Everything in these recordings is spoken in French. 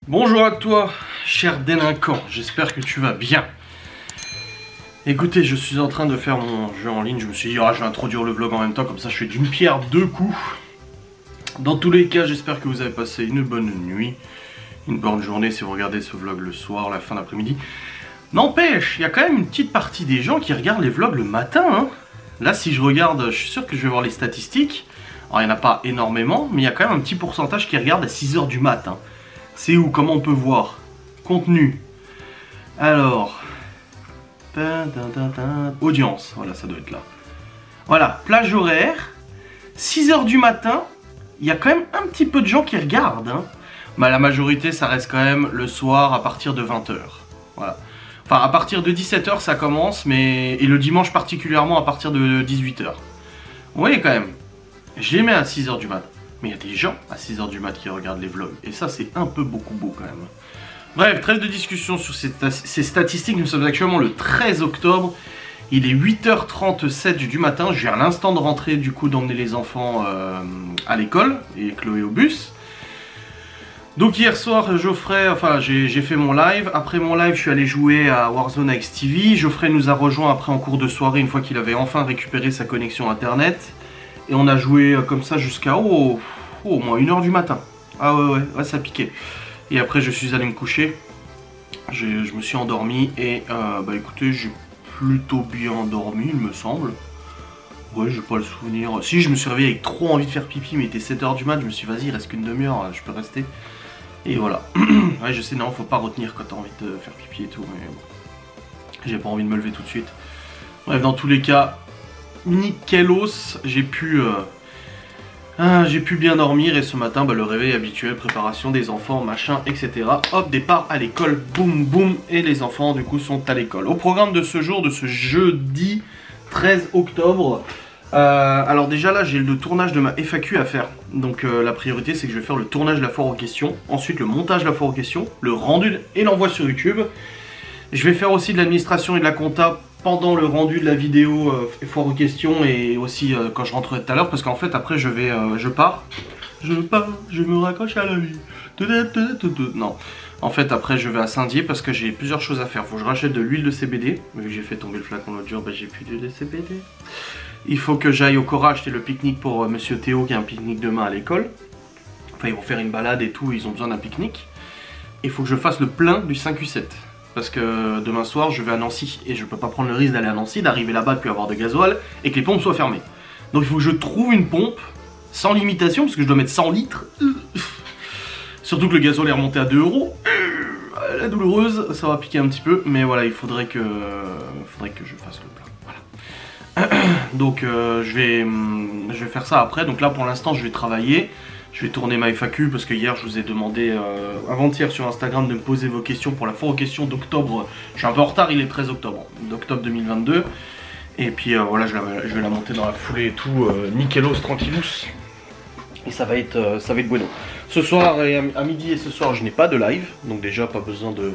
Bonjour à toi, cher délinquant, j'espère que tu vas bien. Écoutez, je suis en train de faire mon jeu en ligne, je me suis dit, je vais introduire le vlog en même temps, comme ça je fais d'une pierre deux coups. Dans tous les cas, j'espère que vous avez passé une bonne nuit, une bonne journée si vous regardez ce vlog le soir, la fin d'après-midi. N'empêche, il y a quand même une petite partie des gens qui regardent les vlogs le matin, hein. Là, si je regarde, je suis sûr que je vais voir les statistiques. Alors, il n'y en a pas énormément, mais il y a quand même un petit pourcentage qui regarde à 6 h du matin. C'est où? Comment on peut voir? Contenu. Alors. Audience. Voilà, ça doit être là. Voilà, plage horaire. 6 h du matin. Il y a quand même un petit peu de gens qui regardent. Hein. Mais la majorité, ça reste quand même le soir à partir de 20 h. Voilà. Enfin, à partir de 17 h, ça commence. Et le dimanche particulièrement à partir de 18 h. Vous voyez quand même. Je les mets à 6 h du matin. Mais il y a des gens à 6 h du mat qui regardent les vlogs. Et ça, c'est un peu beaucoup beau quand même. Bref, trêve de discussion sur ces statistiques. Nous sommes actuellement le 13 octobre. Il est 8 h 37 du matin. Je viens à l'instant de rentrer, du coup, d'emmener les enfants à l'école. Et Chloé au bus. Donc hier soir, Geoffrey, j'ai fait mon live. Après mon live, je suis allé jouer à Warzone avec Stevie. Geoffrey nous a rejoint après en cours de soirée, une fois qu'il avait enfin récupéré sa connexion internet. Et on a joué comme ça jusqu'à au moins 1 h du matin. Ah ouais, ça piquait. Et après je suis allé me coucher. Je me suis endormi et écoutez, j'ai plutôt bien dormi il me semble. Ouais, j'ai pas le souvenir. Si, je me suis réveillé avec trop envie de faire pipi, mais il était 7 h du mat, je me suis dit vas-y, il reste qu'une demi-heure, je peux rester. Et voilà. Ouais, je sais, non, faut pas retenir quand t'as envie de faire pipi et tout, mais bon. J'ai pas envie de me lever tout de suite. Bref, dans tous les cas, nickelos, j'ai pu bien dormir et ce matin, le réveil habituel, préparation des enfants, machin, etc. Hop, départ à l'école, boum boum, et les enfants du coup sont à l'école. Au programme de ce jour, de ce jeudi 13 octobre, alors déjà là j'ai le tournage de ma FAQ à faire. Donc la priorité c'est que je vais faire le tournage de la foire aux questions, ensuite le montage de la foire aux questions, le rendu et l'envoi sur YouTube. Je vais faire aussi de l'administration et de la compta pendant le rendu de la vidéo foire aux questions et aussi quand je rentrerai tout à l'heure parce qu'en fait après je pars, je me raccroche à la vie. Non, en fait après je vais à Saint-Dié parce que j'ai plusieurs choses à faire. Faut que je rachète de l'huile de CBD, vu que j'ai fait tomber le flacon l'autre jour, j'ai plus d'huile de CBD. Il faut que j'aille au Cora acheter le pique-nique pour Monsieur Théo qui a un pique-nique demain à l'école. Enfin ils vont faire une balade et tout, ils ont besoin d'un pique-nique. Il faut que je fasse le plein du 5U7. Parce que demain soir je vais à Nancy et je peux pas prendre le risque d'aller à Nancy, d'arriver là-bas, de plus avoir de gasoil et que les pompes soient fermées. Donc il faut que je trouve une pompe sans limitation parce que je dois mettre 100 litres. Surtout que le gasoil est remonté à 2 €. La douloureuse, ça va piquer un petit peu, mais voilà, il faudrait que je fasse le plein. Voilà. Donc je vais faire ça après. Donc là pour l'instant je vais travailler. Je vais tourner ma FAQ parce que hier je vous ai demandé avant-hier sur Instagram de me poser vos questions pour la foire aux questions d'octobre. Je suis un peu en retard, il est 13 octobre, d'octobre 2022. Et puis voilà, je vais la monter dans la foulée et tout, nickelos, tranquillous. Et ça va être bueno. Ce soir, à midi et ce soir, je n'ai pas de live. Donc déjà, pas besoin de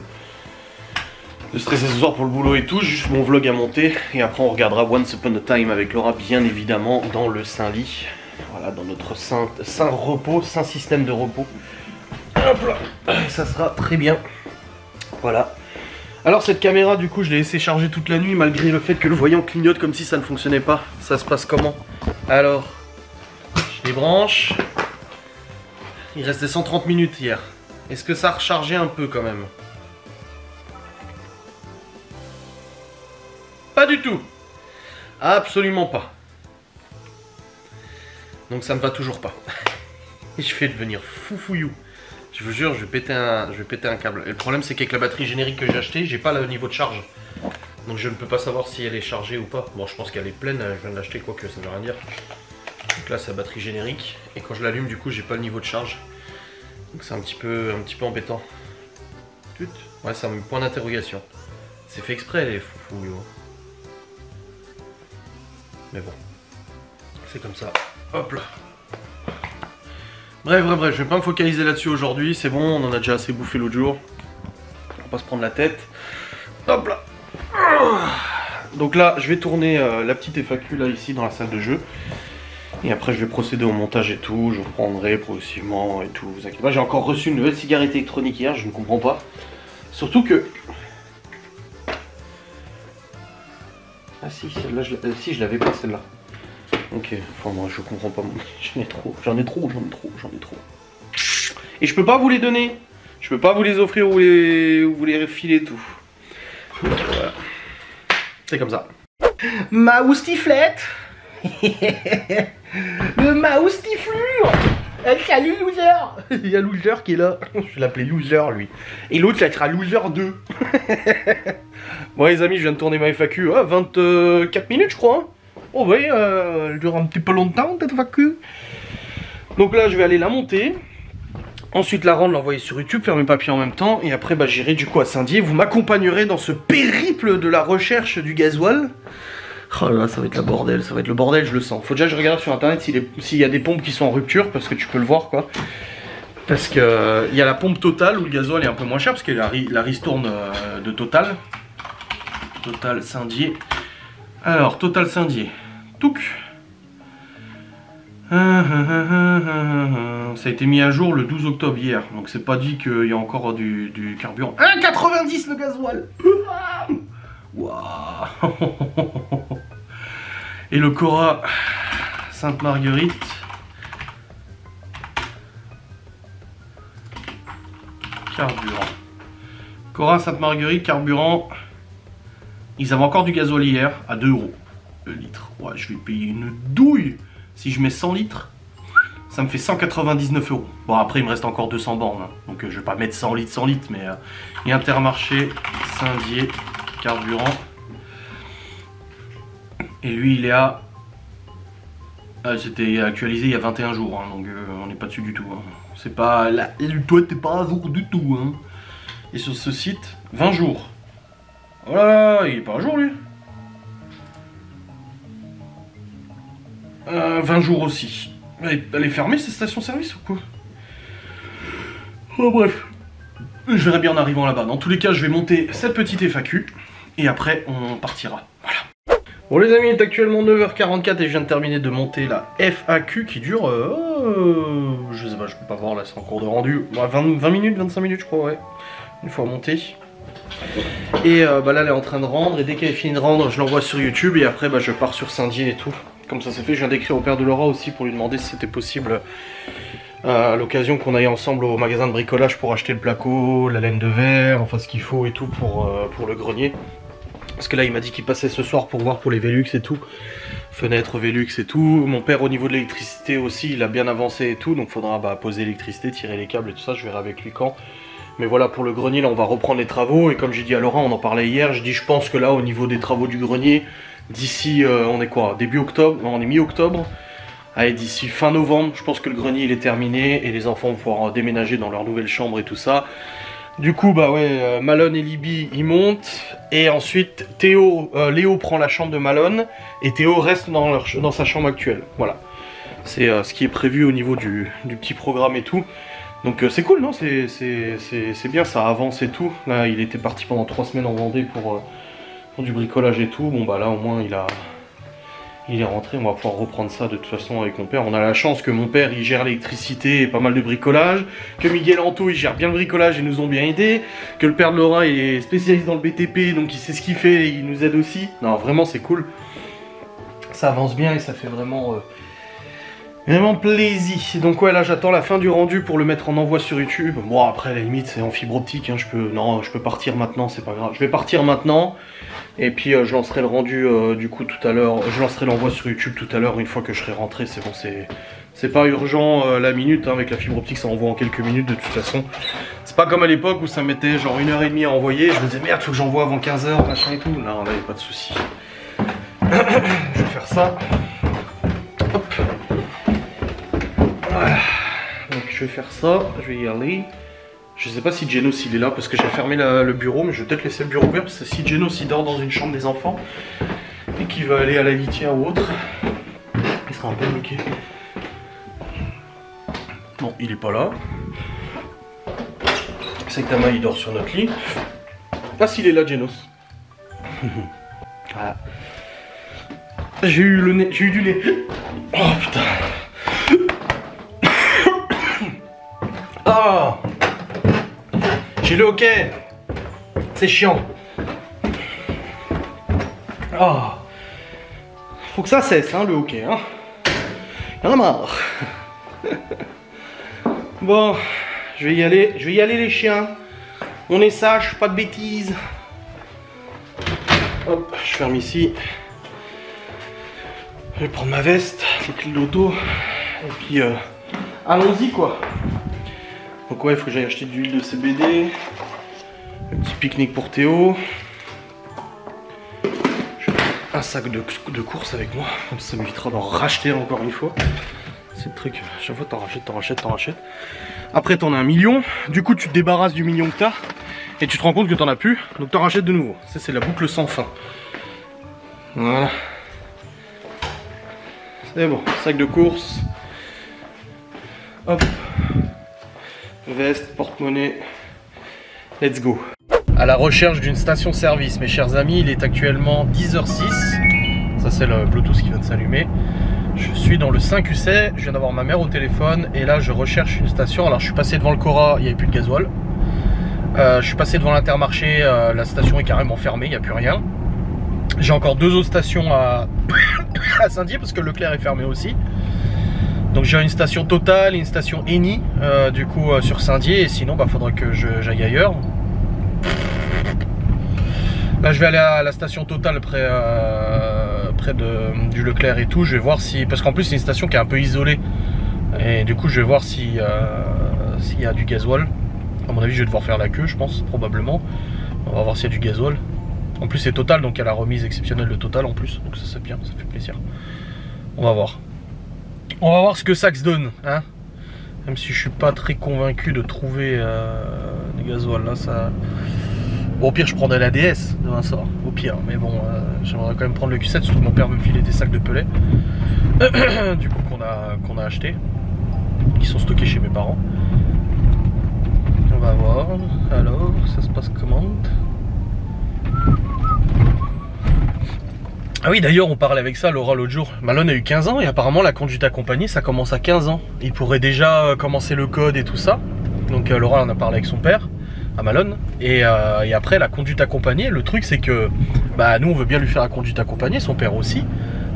stresser ce soir pour le boulot et tout. Juste mon vlog à monter. Et après, on regardera Once Upon a Time avec Laura, bien évidemment, dans le Saint-Lit. Voilà, dans notre saint repos, saint système de repos. Hop là, ça sera très bien. Voilà. Alors cette caméra, du coup, je l'ai laissé charger toute la nuit, malgré le fait que le voyant clignote comme si ça ne fonctionnait pas. Ça se passe comment? Alors, je les branche. Il restait 130 minutes hier. Est-ce que ça a rechargé un peu quand même? Pas du tout. Absolument pas. Donc ça ne va toujours pas. Je vais devenir foufouillou. Je vous jure, je vais péter un câble. Et le problème c'est qu'avec la batterie générique que j'ai achetée, j'ai pas le niveau de charge. Donc je ne peux pas savoir si elle est chargée ou pas. Bon, je pense qu'elle est pleine, je viens de l'acheter, quoique ça ne veut rien dire. Donc là c'est la batterie générique. Et quand je l'allume, du coup, j'ai pas le niveau de charge. Donc c'est un petit peu embêtant. Ouais, c'est un point d'interrogation. C'est fait exprès les foufouilloux. Mais bon, c'est comme ça. Hop là. Bref, je vais pas me focaliser là-dessus aujourd'hui, c'est bon, on en a déjà assez bouffé l'autre jour. On va pas se prendre la tête. Hop là. Donc là, je vais tourner la petite FAQ là ici dans la salle de jeu. Et après je vais procéder au montage et tout, je vous reprendrai progressivement et tout, vous inquiétez pas. J'ai encore reçu une nouvelle cigarette électronique hier, je ne comprends pas. Surtout que... Ah si, celle-là, si je l'avais pas celle-là. Ok, enfin moi je comprends pas, j'en ai trop. Et je peux pas vous les donner, je peux pas vous les offrir ou vous les refiler et tout. Donc voilà, c'est comme ça. Maoustiflette. Le Maoustiflure. Salut loser. Il y a loser qui est là, je vais l'appeler loser lui. Et l'autre ça sera loser 2. Bon les amis, je viens de tourner ma FAQ, 24 minutes je crois. Hein. Oh oui, elle dure un petit peu longtemps cette FAQ. Donc là je vais aller la monter. Ensuite la rendre, l'envoyer sur YouTube, faire mes papiers en même temps. Et après bah, j'irai du coup à Saint-Dié. Vous m'accompagnerez dans ce périple de la recherche du gasoil. Oh là là, ça va être le bordel, ça va être le bordel, je le sens. Faut déjà que je regarde sur internet s'il y a des pompes qui sont en rupture, parce que tu peux le voir quoi. Parce que il y a la pompe Total où le gasoil est un peu moins cher, parce qu'il y a la ristourne de Total. Total Saint-Dié. Alors, Total Saint-Dié. Touc. Ça a été mis à jour le 12 octobre hier, donc c'est pas dit qu'il y a encore du carburant. 1,90 le gasoil. Waouh. Et le Cora Sainte-Marguerite. Carburant. Cora Sainte-Marguerite, carburant. Ils avaient encore du gasoil hier à 2 € le litre. Ouais, je vais payer une douille. Si je mets 100 litres, ça me fait 199 €. Bon, après, il me reste encore 200 bornes. Hein. Donc, je vais pas mettre 100 litres, mais... Et Intermarché, Saint-Dié, carburant. Et lui, il est à... C'était actualisé il y a 21 jours, hein, donc on n'est pas dessus du tout. Hein. C'est pas... Toi, t'es pas à jour du tout. Hein. Et sur ce site, 20 jours. Oh là là, il est pas à jour, lui. 20 jours aussi. Elle est fermée, cette station-service, ou quoi? Oh, bref. Je verrai bien en arrivant là-bas. Dans tous les cas, je vais monter cette petite FAQ. Et après, on partira. Voilà. Bon les amis, il est actuellement 9h44 et je viens de terminer de monter la FAQ qui dure, je sais pas, je peux pas voir là, c'est en cours de rendu, 20 minutes, 25 minutes je crois, ouais, une fois montée. Et bah là elle est en train de rendre et dès qu'elle est finie de rendre, je l'envoie sur YouTube et après bah, je pars sur Saint-Dié et tout. Comme ça c'est fait, je viens d'écrire au père de Laura aussi pour lui demander si c'était possible à l'occasion qu'on aille ensemble au magasin de bricolage pour acheter le placo, la laine de verre, enfin ce qu'il faut et tout pour le grenier. Parce que là il m'a dit qu'il passait ce soir pour voir pour les Velux et tout. Fenêtres Velux et tout. Mon père au niveau de l'électricité aussi il a bien avancé et tout. Donc faudra bah, poser l'électricité, tirer les câbles et tout ça. Je verrai avec lui quand. Mais voilà pour le grenier là on va reprendre les travaux. Et comme j'ai dit à Laurent, on en parlait hier. Je dis je pense que là au niveau des travaux du grenier, d'ici on est quoi, début octobre, non, on est mi-octobre. Allez, d'ici fin novembre je pense que le grenier il est terminé. Et les enfants vont pouvoir déménager dans leur nouvelle chambre et tout ça. Du coup, bah ouais, Malone et Libby, ils montent. Et ensuite, Léo prend la chambre de Malone. Et Théo reste dans sa chambre actuelle. Voilà. C'est ce qui est prévu au niveau du petit programme et tout. Donc c'est cool, non? C'est bien, ça avance et tout. Là, il était parti pendant 3 semaines en Vendée pour du bricolage et tout. Bon, bah là, au moins, il est rentré, on va pouvoir reprendre ça de toute façon avec mon père. On a la chance que mon père il gère l'électricité et pas mal de bricolage, que Miguel Anto il gère bien le bricolage et nous ont bien aidés, que le père de Laura il est spécialiste dans le BTP donc il sait ce qu'il fait et il nous aide aussi. Non vraiment c'est cool, ça avance bien et ça fait vraiment plaisir. Donc ouais là j'attends la fin du rendu pour le mettre en envoi sur YouTube. Bon après à la limite c'est en fibre optique, hein. je peux partir maintenant, c'est pas grave. Je vais partir maintenant. Et puis je lancerai le rendu du coup tout à l'heure, je lancerai l'envoi sur YouTube tout à l'heure une fois que je serai rentré, c'est bon, c'est pas urgent la minute, hein, avec la fibre optique ça envoie en quelques minutes de toute façon. C'est pas comme à l'époque où ça mettait genre 1h30 à envoyer, je me disais merde faut que j'envoie avant 15h, machin et tout, non là y'a pas de souci. Je vais faire ça. Hop. Voilà. Donc je vais faire ça, je vais y aller. Je sais pas si Genos il est là parce que j'ai fermé le bureau, mais je vais peut-être laisser le bureau ouvert parce que si Genos il dort dans une chambre des enfants et qu'il va aller à la litière ou autre, il sera un peu bloqué. Bon, il est pas là. C'est que Tama il dort sur notre lit. Ah s'il est là Genos. Voilà. J'ai eu le nez, j'ai eu du nez. Oh putain. Ah, j'ai le hockey. C'est chiant. Ah, faut que ça cesse, hein, le hockey. Hein. Y'en a marre. Bon, je vais y aller les chiens. On est sage, pas de bêtises. Hop, je ferme ici. Je vais prendre ma veste, les clés de l'auto. Et puis, allons-y quoi. Donc ouais, il faut que j'aille acheter de l'huile de CBD. Un petit pique-nique pour Théo. Je vais prendre un sac de course avec moi. Comme ça m'évitera d'en racheter encore une fois. C'est le truc, chaque fois t'en rachètes. Après t'en as 1 million. Du coup tu te débarrasses du million que t'as. Et tu te rends compte que t'en as plus. Donc t'en rachètes de nouveau. Ça c'est la boucle sans fin. Voilà. C'est bon, sac de course. Hop. Veste, porte-monnaie. Let's go. À la recherche d'une station-service, mes chers amis, il est actuellement 10h06. Ça c'est le Bluetooth qui vient de s'allumer. Je suis dans le 5UC, je viens d'avoir ma mère au téléphone et là je recherche une station. Alors je suis passé devant le Cora, il n'y avait plus de gasoil. Je suis passé devant l'Intermarché, la station est carrément fermée, il n'y a plus rien. J'ai encore 2 autres stations à Saint-Dié parce que Leclerc est fermé aussi. Donc j'ai une station Total et une station Eni du coup sur Saint-Dié et sinon bah faudrait que j'aille ailleurs. Là je vais aller à la station Total près du Leclerc et tout. Je vais voir si, parce qu'en plus c'est une station qui est un peu isolée et du coup je vais voir si s'il y a du gasoil. À mon avis je vais devoir faire la queue je pense probablement. On va voir s'il y a du gasoil. En plus c'est Total donc il y a la remise exceptionnelle de Total en plus. Donc ça c'est bien, ça fait plaisir. On va voir. On va voir ce que ça se donne hein. Même si je suis pas très convaincu de trouver des gasoil là ça. Bon, au pire je prendrais la DS demain soir, au pire, mais bon j'aimerais quand même prendre le Q7, surtout que mon père me filait des sacs de pellet du coup qu'on a acheté, qui sont stockés chez mes parents. On va voir, alors ça se passe comment? Ah oui d'ailleurs on parlait avec ça Laura l'autre jour, Malone a eu 15 ans et apparemment la conduite accompagnée ça commence à 15 ans. Il pourrait déjà commencer le code et tout ça, donc Laura en a parlé avec son père à Malone et après la conduite accompagnée, le truc c'est que bah nous on veut bien lui faire la conduite accompagnée, son père aussi,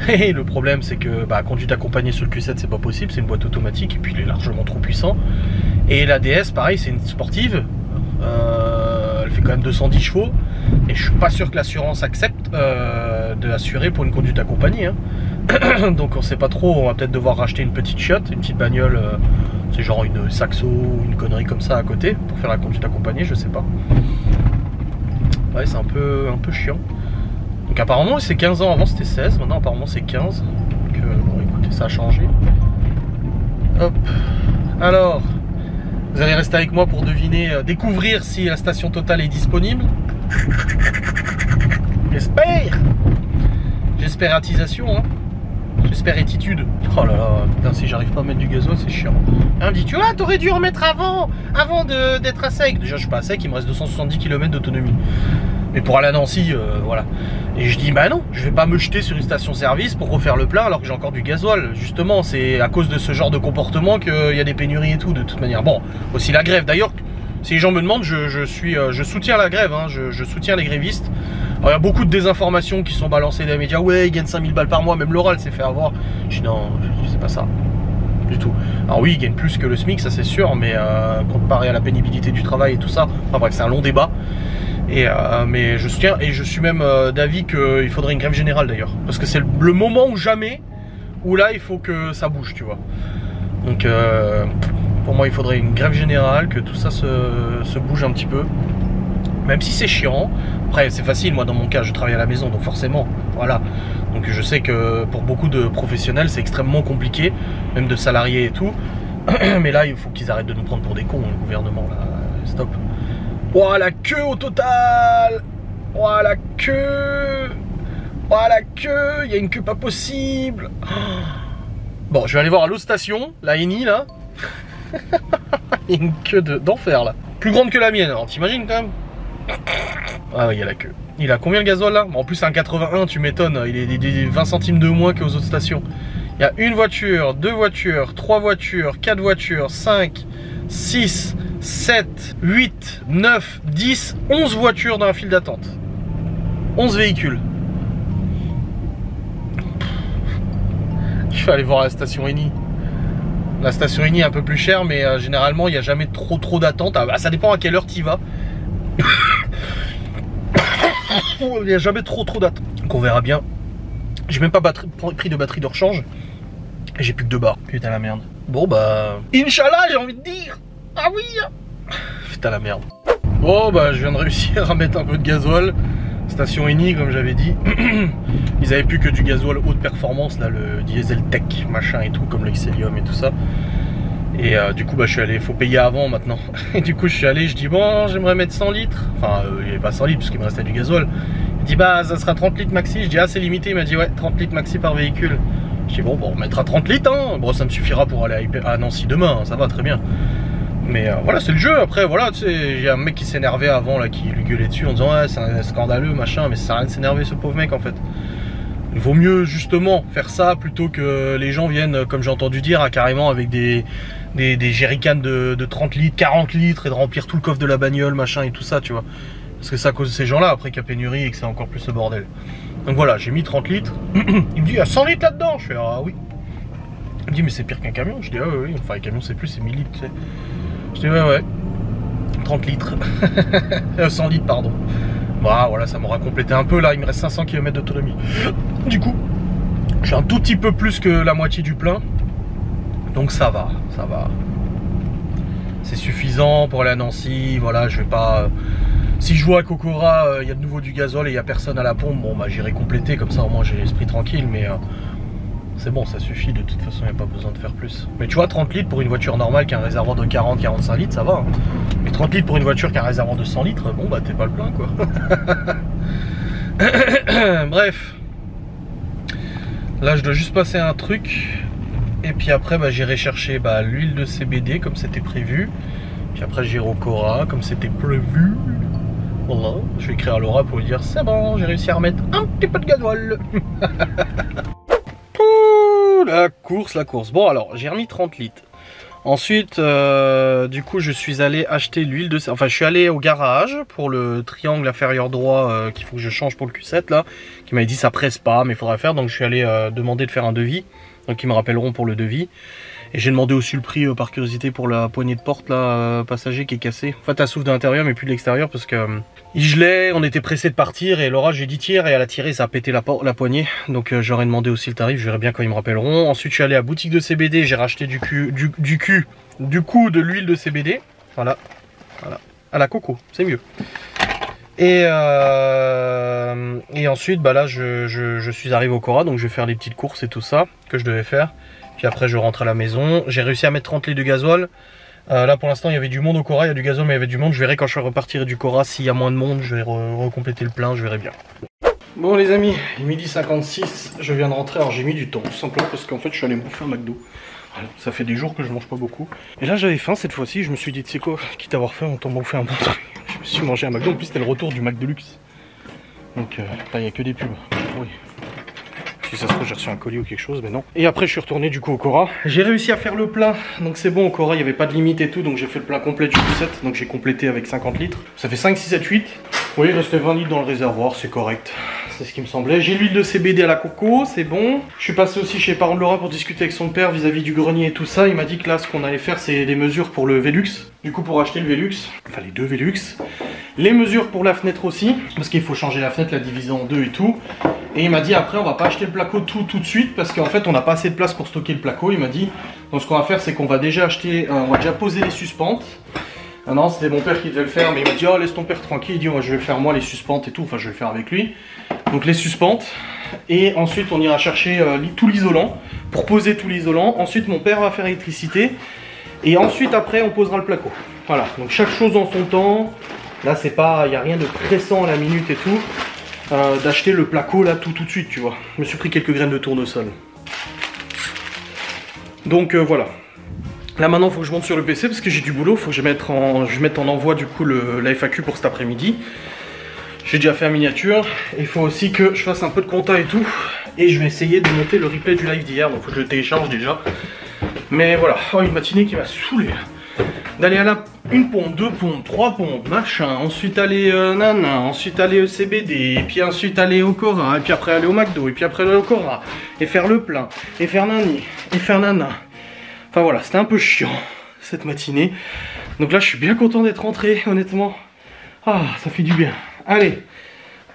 et le problème c'est que bah conduite accompagnée sur le Q7 c'est pas possible, c'est une boîte automatique et puis il est largement trop puissant, et la DS pareil c'est une sportive, elle fait quand même 210 chevaux et je suis pas sûr que l'assurance accepte de l'assurer pour une conduite accompagnée hein. Donc on sait pas trop, on va peut-être devoir racheter une petite chiotte, une petite bagnole, c'est genre une Saxo ou une connerie comme ça à côté pour faire la conduite accompagnée, je sais pas. Ouais c'est un peu chiant. Donc apparemment c'est 15 ans, avant c'était 16, maintenant apparemment c'est 15. Donc bon écoutez ça a changé. Hop. Alors, vous allez rester avec moi pour deviner, découvrir si la station Total est disponible. J'espère. J'espératisation hein. J'espère attitude. Oh là là, putain, si j'arrive pas à mettre du gasoil, c'est chiant. Elle me dit, tu vois, t'aurais dû en mettre avant d'être à sec. Déjà, je suis pas à sec, il me reste 270 km d'autonomie. Mais pour aller à Nancy, voilà. Et je dis, bah non, je vais pas me jeter sur une station-service pour refaire le plein alors que j'ai encore du gasoil. Justement, c'est à cause de ce genre de comportement qu'il y a des pénuries et tout, de toute manière. Bon, aussi la grève. D'ailleurs, si les gens me demandent, je soutiens la grève, hein, je soutiens les grévistes. Alors, il y a beaucoup de désinformations qui sont balancées dans les médias. Ouais, ils gagnent 5000 balles par mois, même l'oral s'est fait avoir. Je dis non, c'est pas ça. Du tout. Alors oui, ils gagnent plus que le SMIC, ça c'est sûr, mais comparé à la pénibilité du travail et tout ça, enfin bref, c'est un long débat. Et, mais je soutiens, et je suis même d'avis qu'il faudrait une grève générale d'ailleurs. Parce que c'est le moment ou jamais où là il faut que ça bouge, tu vois. Donc pour moi il faudrait une grève générale, que tout ça se bouge un petit peu. Même si c'est chiant. Après c'est facile, moi dans mon cas je travaille à la maison donc forcément voilà. Donc je sais que pour beaucoup de professionnels c'est extrêmement compliqué, même de salariés et tout. Mais là il faut qu'ils arrêtent de nous prendre pour des cons, le gouvernement là, stop. Oh la queue au total. Oh la queue. Oh la queue, il y a une queue pas possible. Bon je vais aller voir à l'autre station, la Eni là. Il y a une queue d'enfer là. Plus grande que la mienne, alors t'imagines quand même. Ah oui, il y a la queue. Il a combien le gasoil là? En plus c'est un 81, tu m'étonnes, il est des 20 centimes de moins qu'aux autres stations. Il y a une voiture, 2 voitures, 3 voitures, 4 voitures, 5, 6, 7, 8, 9, 10, 11 voitures dans la file d'attente. 11 véhicules. Je vais aller voir la station Eni. La station Eni est un peu plus chère, mais généralement il n'y a jamais trop d'attente. Ah, bah, ça dépend à quelle heure tu y vas. Il n'y a jamais trop d'attente. Donc on verra bien. J'ai même pas pris de batterie de rechange. Et j'ai plus que 2 barres. Putain la merde. Bon bah... Inch'Allah j'ai envie de dire. Ah oui. Putain la merde. Bon bah je viens de réussir à mettre un peu de gasoil. Station Eni comme j'avais dit. Ils avaient plus que du gasoil haute performance. Là le diesel tech machin et tout. Comme l'Excelium et tout ça. Et du coup bah je suis allé, faut payer avant maintenant. Et du coup je suis allé, je dis bon j'aimerais mettre 100 litres. Enfin il n'y avait pas 100 litres parce qu'il me restait du gasoil. Il dit bah ça sera 30 litres maxi. Je dis ah c'est limité. Il m'a dit ouais 30 litres maxi par véhicule. Je dis bon on mettra 30 litres hein. Bon ça me suffira pour aller à Nancy demain hein. Ça va très bien. Mais voilà c'est le jeu. Après voilà tu sais il y a un mec qui s'énervait avant là, qui lui gueulait dessus en disant ouais c'est scandaleux machin. Mais ça sert à rien de s'énerver ce pauvre mec en fait. Il vaut mieux justement faire ça plutôt que les gens viennent, comme j'ai entendu dire, à carrément avec des jerrycans de 30 litres, 40 litres et de remplir tout le coffre de la bagnole, machin et tout ça, tu vois. Parce que c'est à cause de ces gens-là, après qu'il y a pénurie et que c'est encore plus le bordel. Donc voilà, j'ai mis 30 litres. Il me dit, il y a 100 litres là-dedans. Je fais, ah oui. Il me dit, mais c'est pire qu'un camion. Je dis, ah oui, enfin, un camion c'est plus, c'est 1000 litres, tu sais. Je dis, ouais. 30 litres. 100 litres, pardon. Bah, voilà, ça m'aura complété un peu. Là, il me reste 500 km d'autonomie. Du coup, j'ai un tout petit peu plus que la moitié du plein. Donc ça va. C'est suffisant pour aller à Nancy. Voilà, je vais pas... Si je vois à Kokora, il y a de nouveau du gazole et il n'y a personne à la pompe, bon, bah j'irai compléter. Comme ça, au moins, j'ai l'esprit tranquille. Mais c'est bon, ça suffit. De toute façon, il n'y a pas besoin de faire plus. Mais tu vois, 30 litres pour une voiture normale qui a un réservoir de 40-45 litres, ça va. Hein. Mais 30 litres pour une voiture qui a un réservoir de 100 litres, bon, bah t'es pas le plein, quoi. Bref. Là, je dois juste passer un truc. Et puis après, bah, j'irai chercher l'huile de CBD, comme c'était prévu. Puis après, j'irai au Cora, comme c'était prévu. Voilà. Je vais écrire à Laura pour lui dire, c'est bon, j'ai réussi à remettre un petit peu de gasoil. La course. Bon alors j'ai remis 30 litres. Ensuite du coup je suis allé acheter l'huile de... Enfin je suis allé au garage pour le triangle inférieur droit qu'il faut que je change pour le Q7 là. Qui m'avait dit ça presse pas mais il faudra faire. Donc je suis allé demander de faire un devis. Donc ils me rappelleront pour le devis. Et j'ai demandé aussi le prix par curiosité pour la poignée de porte là, passager qui est cassée. En fait elle s'ouvre de l'intérieur mais plus de l'extérieur parce que il gelait, on était pressé de partir et Laura j'ai dit tire et elle a tiré, ça a pété la poignée. Donc j'aurais demandé aussi le tarif, je verrai bien quand ils me rappelleront. Ensuite je suis allé à boutique de CBD, j'ai racheté du coup de l'huile de CBD. Voilà. À la coco, c'est mieux. Et ensuite là je suis arrivé au Cora, donc je vais faire les petites courses et tout ça que je devais faire. Puis après je rentre à la maison. J'ai réussi à mettre 30 litres de gasoil. Là pour l'instant il y avait du monde au Cora, il y a du gasoil mais il y avait du monde. Je verrai quand je repartirai du Cora s'il y a moins de monde, je vais recompléter le plein, je verrai bien. Bon les amis, il est 12h56, je viens de rentrer. Alors j'ai mis du temps tout simplement parce qu'en fait je suis allé me bouffer un McDo. Voilà, ça fait des jours que je mange pas beaucoup. Et là j'avais faim cette fois-ci, je me suis dit tu sais quoi, quitte à avoir faim on t'en bouffer un bon truc. Je me suis mangé un McDo, en plus c'était le retour du Mac Deluxe. Donc là il n'y a que des pubs. Oui. Si ça se trouve j'ai reçu un colis ou quelque chose, mais non. Et après je suis retourné du coup au Cora. J'ai réussi à faire le plein, donc c'est bon au Cora, il n'y avait pas de limite et tout, donc j'ai fait le plein complet du Q7, donc j'ai complété avec 50 litres. Ça fait 5, 6, 7, 8. Oui, il restait 20 litres dans le réservoir, c'est correct. C'est ce qui me semblait. J'ai l'huile de CBD à la coco, c'est bon. Je suis passé aussi chez les parents de Laura pour discuter avec son père vis-à-vis du grenier et tout ça. Il m'a dit que là ce qu'on allait faire c'est des mesures pour le Velux. Du coup pour acheter le Velux, enfin les deux Velux. Les mesures pour la fenêtre aussi, parce qu'il faut changer la fenêtre, la diviser en deux et tout. Et il m'a dit après on va pas acheter le placo tout de suite parce qu'en fait on n'a pas assez de place pour stocker le placo. Il m'a dit donc ce qu'on va faire c'est qu'on va déjà acheter, on va déjà poser les suspentes. Ah non c'était mon père qui devait le faire mais il m'a dit oh laisse ton père tranquille, il dit oh, je vais faire moi les suspentes et tout, enfin je vais le faire avec lui. Donc les suspentes et ensuite on ira chercher tout l'isolant pour poser tout l'isolant. Ensuite mon père va faire l'électricité et ensuite après on posera le placo. Voilà donc chaque chose en son temps. Là c'est pas, il n'y a rien de pressant à la minute et tout. D'acheter le placo là tout de suite tu vois. Je me suis pris quelques graines de tournesol. Donc voilà. Là maintenant, il faut que je monte sur le PC parce que j'ai du boulot. Il faut que je mette en envoi du coup la FAQ pour cet après-midi. J'ai déjà fait la miniature. Il faut aussi que je fasse un peu de compta et tout. Et je vais essayer de monter le replay du live d'hier. Donc il faut que je le télécharge déjà. Mais voilà, oh, une matinée qui m'a saoulé. D'aller à la 1 pompe, 2 pompes, 3 pompes, machin. Ensuite aller nana, ensuite aller au CBD. Et puis ensuite aller au Cora. Et puis après aller au McDo. Et puis après aller au Cora. Et faire le plein. Et faire nani. Et faire nana. Enfin voilà, c'était un peu chiant cette matinée. Donc là, je suis bien content d'être rentré, honnêtement. Ah, ça fait du bien. Allez,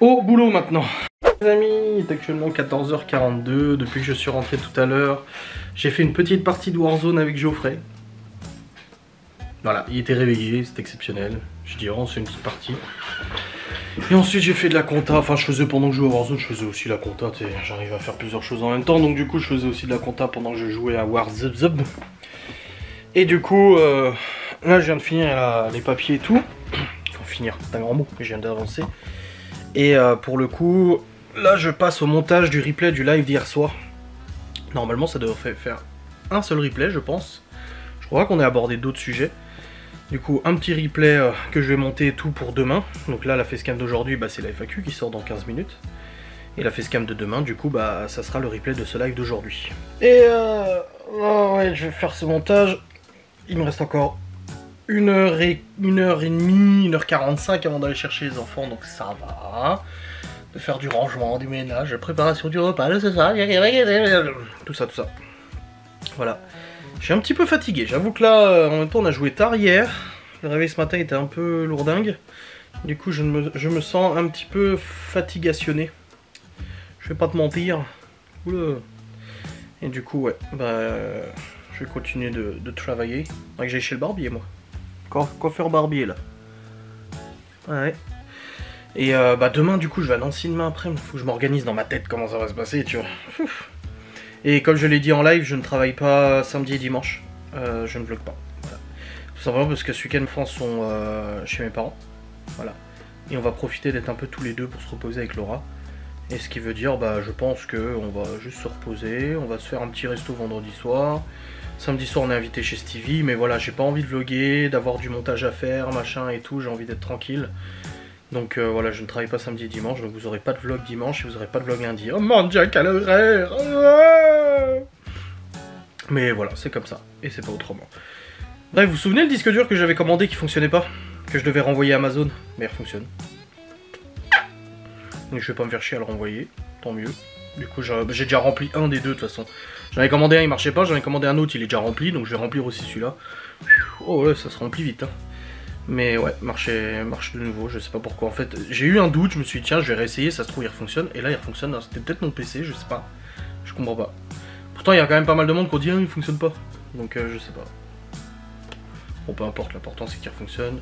au boulot maintenant. Les amis, il est actuellement 14h42. Depuis que je suis rentré tout à l'heure, j'ai fait une petite partie de Warzone avec Geoffrey. Voilà, il était réveillé, c'est exceptionnel. Je dis, oh, c'est une petite partie. Et ensuite j'ai fait de la compta, enfin je faisais pendant que je jouais à Warzone, je faisais aussi la compta, j'arrive à faire plusieurs choses en même temps, donc du coup je faisais aussi de la compta pendant que je jouais à Warzone. Et du coup, là je viens de finir les papiers et tout. Enfin finir, c'est un grand mot, mais je viens d'avancer. Et pour le coup, là je passe au montage du replay du live d'hier soir. Normalement ça devrait faire un seul replay je pense. Je crois qu'on a abordé d'autres sujets. Du coup, un petit replay que je vais monter et tout pour demain. Donc là, la facecam d'aujourd'hui, bah, c'est la FAQ qui sort dans 15 minutes. Et la facecam de demain, du coup, bah, ça sera le replay de ce live d'aujourd'hui. Et oh ouais, je vais faire ce montage. Il me reste encore 1h30, 1h45 avant d'aller chercher les enfants, donc ça va. De faire du rangement, du ménage, préparation du repas, c'est ça. Tout ça, tout ça. Voilà. Je suis un petit peu fatigué, j'avoue que là, en même temps on a joué tard hier, le réveil ce matin était un peu lourdingue, du coup je me sens un petit peu fatigationné, je vais pas te mentir. Oula. Et du coup ouais, bah je vais continuer de travailler, faudrait que j'aille chez le barbier moi, coiffeur barbier là. Ouais. Et bah demain du coup je vais à Nancy demain après, il faut que je m'organise dans ma tête comment ça va se passer tu vois. Et comme je l'ai dit en live, je ne travaille pas samedi et dimanche. Je ne vlog pas. Voilà. Tout simplement parce que ce week-end, France sont chez mes parents. Voilà. Et on va profiter d'être un peu tous les deux pour se reposer avec Laura. Et ce qui veut dire, bah, je pense qu'on va juste se reposer. On va se faire un petit resto vendredi soir. Samedi soir, on est invité chez Stevie. Mais voilà, j'ai pas envie de vlogger, d'avoir du montage à faire, machin et tout. J'ai envie d'être tranquille. Donc voilà, je ne travaille pas samedi et dimanche, donc vous aurez pas de vlog dimanche et vous aurez pas de vlog lundi. Oh mon dieu, quel horaire! Mais voilà, c'est comme ça, et c'est pas autrement. Bref, vous vous souvenez le disque dur que j'avais commandé qui fonctionnait pas? Que je devais renvoyer à Amazon? Mais il fonctionne. Donc je vais pas me faire chier à le renvoyer, tant mieux. Du coup j'ai déjà rempli un des deux de toute façon. J'en avais commandé un, il marchait pas, j'en ai commandé un autre, il est déjà rempli, donc je vais remplir aussi celui-là. Oh ouais, ça se remplit vite hein. Mais ouais, marche de nouveau, je sais pas pourquoi. En fait, j'ai eu un doute, je me suis dit tiens, je vais réessayer, ça se trouve il refonctionne. Et là il refonctionne, c'était peut-être mon PC, je sais pas. Je comprends pas. Pourtant il y a quand même pas mal de monde qui ont dit ah, il fonctionne pas. Donc je sais pas. Bon peu importe, l'important c'est qu'il refonctionne.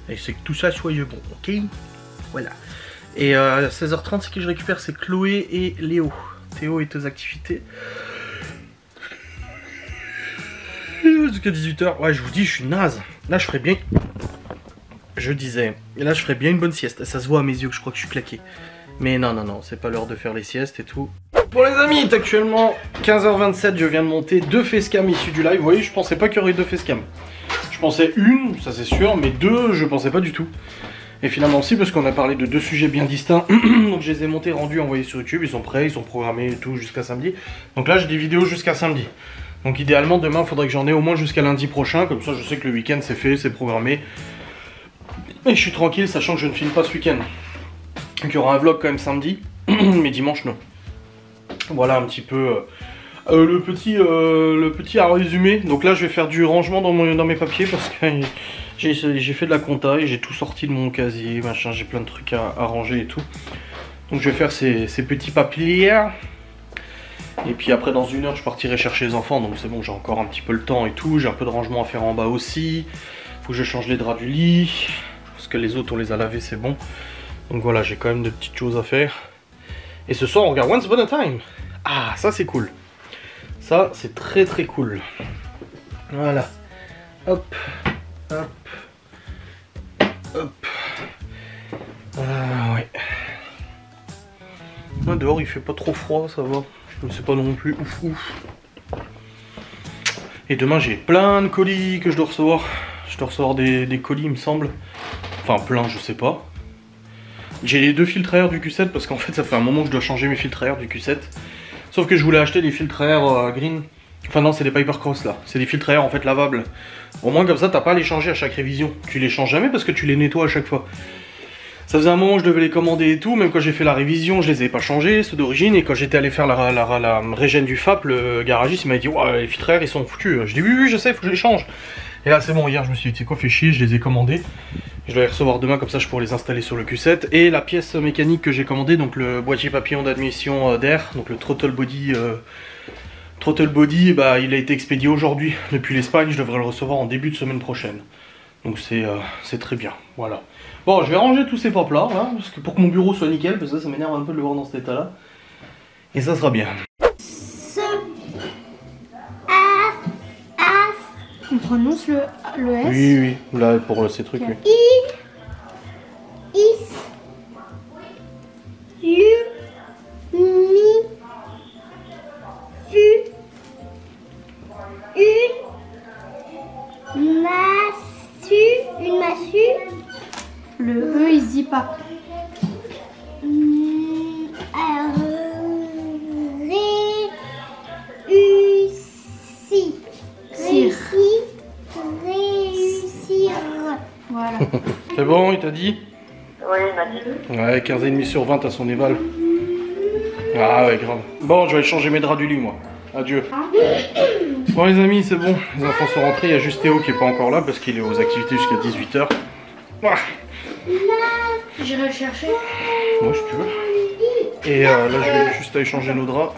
Et c'est que tout ça soit bon, ok? Voilà. Et à 16h30, ce que je récupère c'est Chloé et Léo. Théo est aux activités. Jusqu'à 18h. Ouais je vous dis, je suis naze. Là je ferais bien... Je disais, et là je ferais bien une bonne sieste. Ça se voit à mes yeux que je crois que je suis claqué. Mais non, non, non, c'est pas l'heure de faire les siestes et tout. Bon les amis, il est actuellement 15h27, je viens de monter 2 facecams issus du live. Vous voyez, je pensais pas qu'il y aurait 2 facecams. Je pensais une, ça c'est sûr, mais 2, je pensais pas du tout. Et finalement si, parce qu'on a parlé de 2 sujets bien distincts. Donc je les ai montés, rendus, envoyés sur YouTube. Ils sont prêts, ils sont programmés et tout jusqu'à samedi. Donc là j'ai des vidéos jusqu'à samedi. Donc idéalement demain, il faudrait que j'en ai au moins jusqu'à lundi prochain. Comme ça je sais que le week-end c'est fait, c'est programmé. Et je suis tranquille, sachant que je ne filme pas ce week-end. Donc il y aura un vlog quand même samedi, mais dimanche non. Voilà un petit peu le petit à résumer. Donc là je vais faire du rangement dans mes papiers parce que j'ai fait de la compta et j'ai tout sorti de mon casier, machin, j'ai plein de trucs à ranger et tout. Donc je vais faire ces petits papiers. Et puis après dans 1 heure je partirai chercher les enfants, donc c'est bon, j'ai encore un petit peu le temps et tout. J'ai un peu de rangement à faire en bas aussi. Faut que je change les draps du lit. Parce que les autres on les a lavés, c'est bon. Donc voilà, j'ai quand même de petites choses à faire. Et ce soir on regarde Once Upon a Time. Ah, ça c'est cool. Ça c'est très très cool. Voilà. Hop, hop, hop. Ouais. Ah, dehors il fait pas trop froid, ça va. Mais c'est pas non plus ouf ouf. Et demain j'ai plein de colis que je dois recevoir. Je dois recevoir des colis il me semble. Enfin plein je sais pas. J'ai les 2 filtres à air du Q7 parce qu'en fait ça fait un moment que je dois changer mes filtres à air du Q7. Sauf que je voulais acheter des filtres à air green. Enfin non c'est des Piper Cross là. C'est des filtres à air en fait lavables. Au moins comme ça t'as pas à les changer à chaque révision. Tu les changes jamais parce que tu les nettoies à chaque fois. Ça faisait un moment que je devais les commander et tout, même quand j'ai fait la révision, je les ai pas changés, ceux d'origine, et quand j'étais allé faire la régène du FAP, le garagiste il m'a dit ouais, les filtres à air ils sont foutus. Je dis oui je sais, faut que je les change. Et là c'est bon, hier je me suis dit tu sais quoi, fais chier, je les ai commandés. Je dois les recevoir demain, comme ça je pourrai les installer sur le Q7. Et la pièce mécanique que j'ai commandée, donc le boîtier papillon d'admission d'air, donc le throttle body, bah, il a été expédié aujourd'hui depuis l'Espagne, je devrais le recevoir en début de semaine prochaine. Donc c'est très bien, voilà. Bon, je vais ranger tous ces papes là, parce que pour que mon bureau soit nickel, parce que ça m'énerve un peu de le voir dans cet état là. Et ça sera bien. On prononce le S. Oui, là pour ces trucs, oui. Une massue. Le E il se dit pas. Réussir. Voilà. C'est bon, il t'a dit? Oui, il m'a dit. Ouais, 15,5 sur 20 à son éval. Ah ouais, grave. Bon, je vais aller changer mes draps du lit, moi. Adieu. Bon les amis, c'est bon. Les enfants sont rentrés, il y a juste Théo qui est pas encore là parce qu'il est aux activités jusqu'à 18 h. Ah. J'irai le chercher. Moi, si tu veux. Et là, je vais juste aller changer nos draps.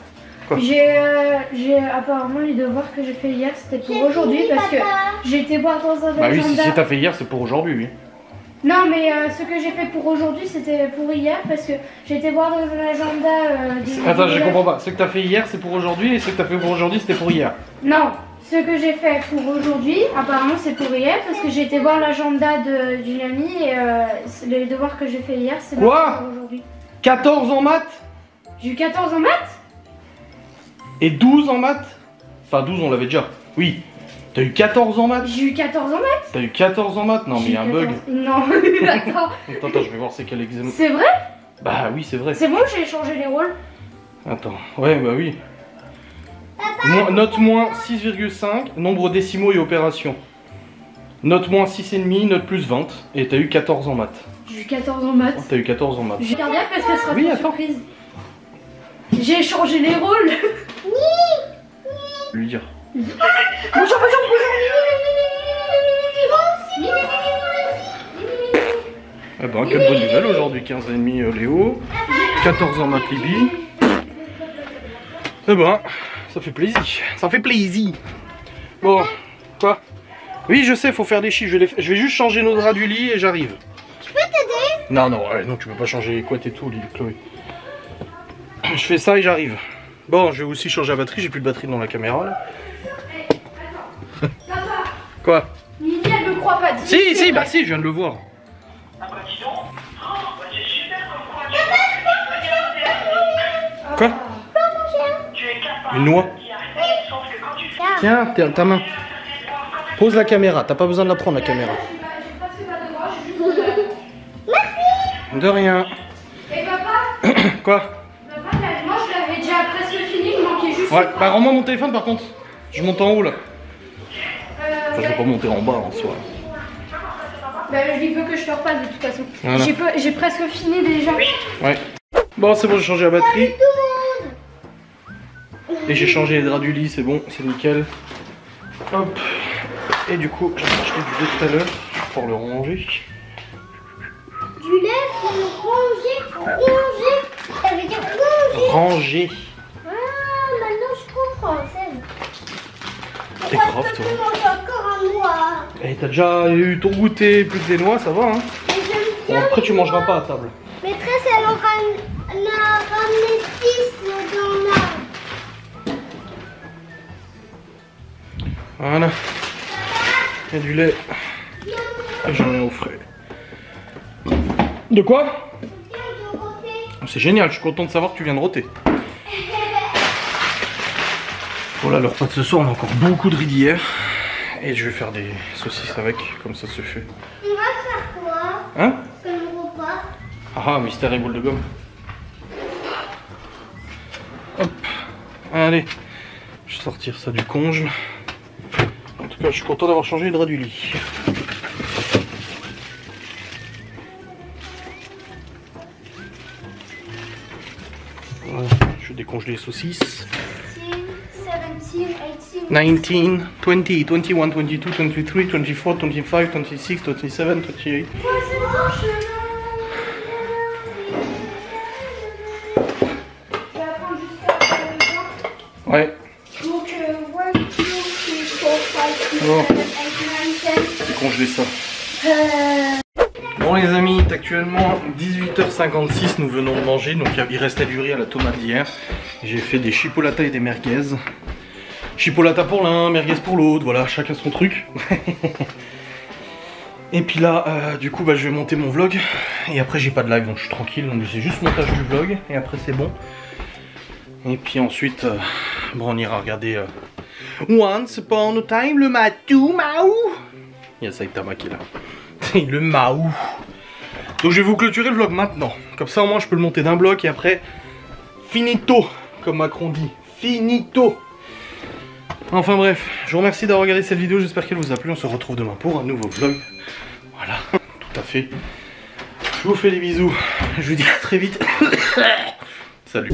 J'ai apparemment les devoirs que j'ai fait hier, c'était pour aujourd'hui parce que j'ai été voir dans un agenda. Bah oui, si t'as fait hier, c'est pour aujourd'hui, oui. Non, mais ce que j'ai fait pour aujourd'hui, c'était pour hier parce que j'ai été voir dans un agenda. Attends, je comprends pas. Ce que t'as fait hier, c'est pour aujourd'hui, et ce que t'as fait pour aujourd'hui, c'était pour hier. Non, ce que j'ai fait pour aujourd'hui, apparemment, c'est pour hier parce que j'ai été voir l'agenda d'une amie et les devoirs que j'ai fait hier, c'est pour aujourd'hui. 14 en maths? J'ai eu 14 en maths? Et 12 en maths? Enfin, 12, on l'avait déjà. Oui. T'as eu 14 en maths? J'ai eu 14 en maths? T'as eu 14 en maths? Non, mais il y a un bug. Non, attends. Attends, je vais voir c'est quel examen. C'est vrai? Bah oui, c'est vrai. C'est bon, j'ai changé les rôles. Attends, ouais, bah oui. Note moins 6,5, nombre décimaux et opérations. Note moins 6,5, note plus 20. Et t'as eu 14 en maths. J'ai eu 14 en maths. T'as eu 14 en maths. Je regarde parce que ce sera oui, une surprise. J'ai changé les rôles. Lui dire. Bonjour. Eh ben, quelle bonne nouvelle aujourd'hui, 15,5 Léo, 14 en maths Libye. Eh ben, ça fait plaisir, ça fait plaisir. Bon, quoi? Oui, je sais, faut faire des chiffres, je vais juste changer nos draps du lit et j'arrive. Je peux t'aider? Non, non, tu peux pas changer les couettes et tout, Chloé. Je fais ça et j'arrive. Bon, je vais aussi changer la batterie, j'ai plus de batterie dans la caméra là. Quoi? Lily, elle me croit pas. Si, bah si, je viens de le voir. Quoi? Une noix. Tiens, ta main. Pose la caméra, t'as pas besoin de la prendre la caméra. De rien. Et papa? Quoi? Papa, moi je l'avais déjà presque fini, il manquait juste. Ouais, bah rends-moi mon téléphone par contre. Je monte en haut là. Enfin, je vais pas monter en bas en soi. Bah, il veut que je te repasse de toute façon. Voilà. J'ai presque fini déjà. Ouais. Bon, c'est bon, j'ai changé la batterie. Et j'ai changé les draps du lit, c'est bon, c'est nickel. Hop. Et du coup, j'ai acheté du lait tout à l'heure. Je vais pouvoir le ranger. Du lait pour le ranger. Ça veut dire ranger. Ranger. Ah, maintenant je comprends, c'est. T'es grave, toi. Encore un noix. Et t'as déjà eu ton goûter plus des noix, ça va, hein? Bon, après, tu mangeras pas à table. Maîtresse, elle en a ramené 6 dans la... Voilà. Il y a du lait. Et j'en ai au frais. De quoi? C'est génial, je suis content de savoir que tu viens de rôter. Voilà, le repas de ce soir, on a encore beaucoup de riz d'hier. Et je vais faire des saucisses avec, comme ça se fait. On va faire quoi? Hein? Comme repas? Ah, mystère et boule de gomme. Hop, allez, je vais sortir ça du conge. En tout cas, je suis content d'avoir changé le drap du lit. Voilà, je décongeler les saucisses. 16, 17, 18. 19, 20, 21, 22, 23, 24, 25, 26, 27, 28. Ouais, c'est bon, je vais apprendre jusqu'à la maison. Ouais. Donc, 1, 2, 3, 4, 5, 6, Oh. 7, 8, 9, 10. Décongeler ça. Bon les amis, il est actuellement 18h56, nous venons de manger, donc il restait du riz à la tomate d'hier. J'ai fait des chipolatas et des merguez. Chipolata pour l'un, merguez pour l'autre, voilà, chacun son truc. Et puis là, du coup, bah, je vais monter mon vlog. Et après, j'ai pas de live, donc je suis tranquille, donc c'est juste montage du vlog. Et après, c'est bon. Et puis ensuite, bon, on ira regarder Once Upon a Time, le Matou Maou. Il y a Saitama qui est là. Le Maou. Donc je vais vous clôturer le vlog maintenant. Comme ça au moins je peux le monter d'un bloc et après finito, comme Macron dit. Finito. Enfin bref, je vous remercie d'avoir regardé cette vidéo. J'espère qu'elle vous a plu. On se retrouve demain pour un nouveau vlog. Voilà, tout à fait. Je vous fais des bisous. Je vous dis à très vite. Salut.